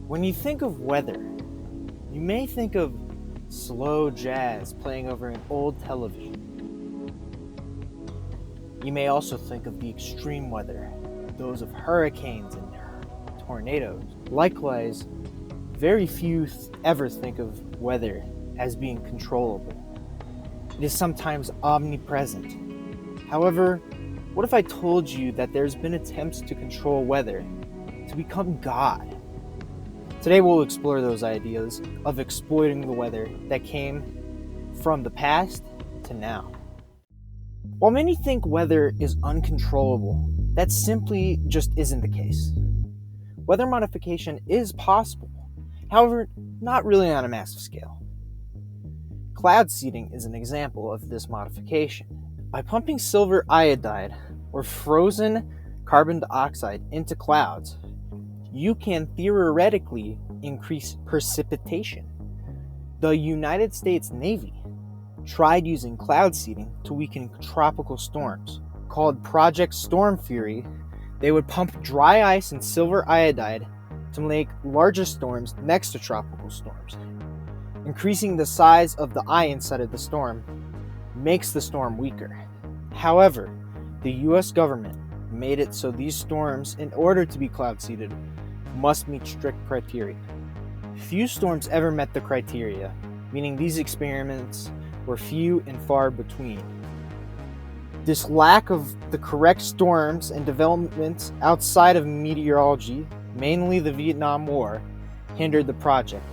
When you think of weather, you may think of slow jazz playing over an old television. You may also think of the extreme weather, those of hurricanes and tornadoes. Likewise, very few ever think of weather as being controllable. It is sometimes omnipresent. However, what if I told you that there's been attempts to control weather to become God? Today we'll explore those ideas of exploiting the weather that came from the past to now. While many think weather is uncontrollable, that simply just isn't the case. Weather modification is possible, however, not really on a massive scale. Cloud seeding is an example of this modification. By pumping silver iodide or frozen carbon dioxide into clouds, you can theoretically increase precipitation. The United States Navy tried using cloud seeding to weaken tropical storms. Called Project Storm Fury, they would pump dry ice and silver iodide to make larger storms next to tropical storms. Increasing the size of the eye inside of the storm makes the storm weaker. However, the US government made it so these storms, in order to be cloud seeded, must meet strict criteria. Few storms ever met the criteria, meaning these experiments were few and far between. This lack of the correct storms and developments outside of meteorology, mainly the Vietnam War, hindered the project.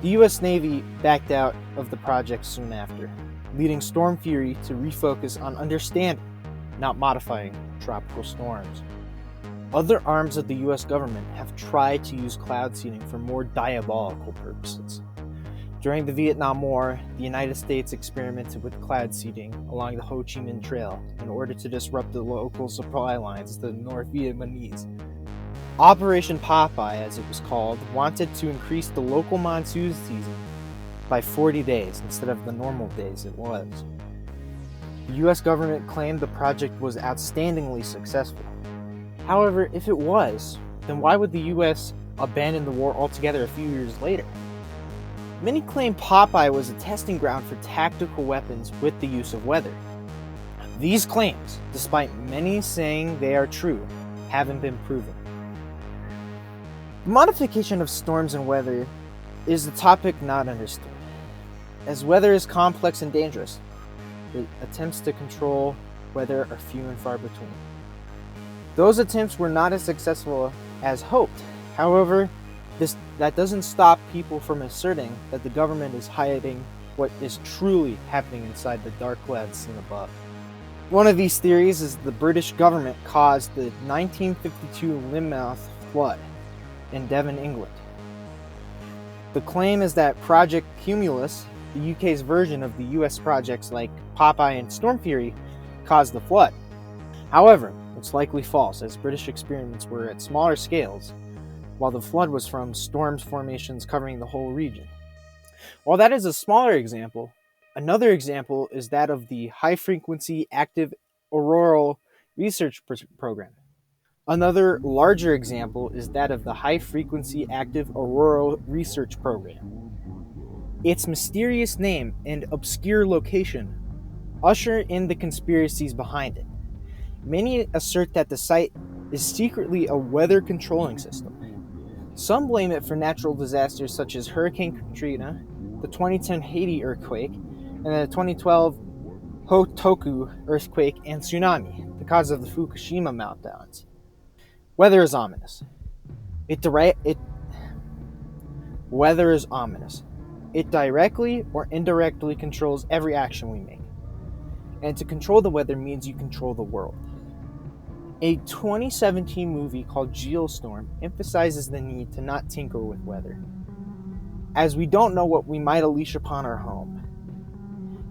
The US Navy backed out of the project soon after, leading Storm Fury to refocus on understanding, not modifying, tropical storms. Other arms of the US government have tried to use cloud seeding for more diabolical purposes. During the Vietnam War, the United States experimented with cloud seeding along the Ho Chi Minh Trail in order to disrupt the local supply lines to the North Vietnamese. Operation Popeye, as it was called, wanted to increase the local monsoon season by 40 days instead of the normal days it was. The US government claimed the project was outstandingly successful. However, if it was, then why would the US abandon the war altogether a few years later? Many claim Popeye was a testing ground for tactical weapons with the use of weather. These claims, despite many saying they are true, haven't been proven. The modification of storms and weather is a topic not understood. As weather is complex and dangerous, the attempts to control weather are few and far between. Those attempts were not as successful as hoped. However, that doesn't stop people from asserting that the government is hiding what is truly happening inside the dark clouds seen above. One of these theories is the British government caused the 1952 Lynmouth flood in Devon, England. The claim is that Project Cumulus, the UK's version of the US projects like Popeye and Storm Fury, caused the flood. However, it's likely false, as British experiments were at smaller scales, while the flood was from storm formations covering the whole region. While that is a smaller example, another example is that of the High Frequency Active Auroral Research Program. Another larger example is that of the High Frequency Active Auroral Research Program. Its mysterious name and obscure location usher in the conspiracies behind it. Many assert that the site is secretly a weather controlling system. Some blame it for natural disasters such as Hurricane Katrina, the 2010 Haiti earthquake, and the 2012 Hotoku earthquake and tsunami, the cause of the Fukushima meltdowns. Weather is ominous. Weather is ominous. It directly or indirectly controls every action we make. And to control the weather means you control the world. A 2017 movie called Geostorm emphasizes the need to not tinker with weather, as we don't know what we might unleash upon our home.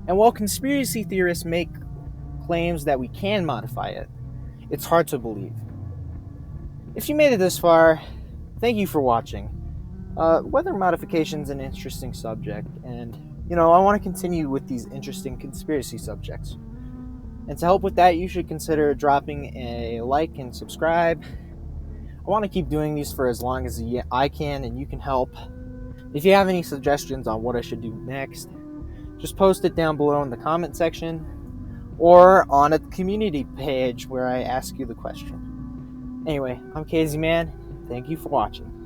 And while conspiracy theorists make claims that we can modify it, it's hard to believe. If you made it this far, thank you for watching. Weather modification is an interesting subject, and I want to continue with these interesting conspiracy subjects. And to help with that, you should consider dropping a like and subscribe. I want to keep doing these for as long as I can, and you can help. If you have any suggestions on what I should do next, just post it down below in the comment section or on a community page where I ask you the question. Anyway, I'm Casey Man. Thank you for watching.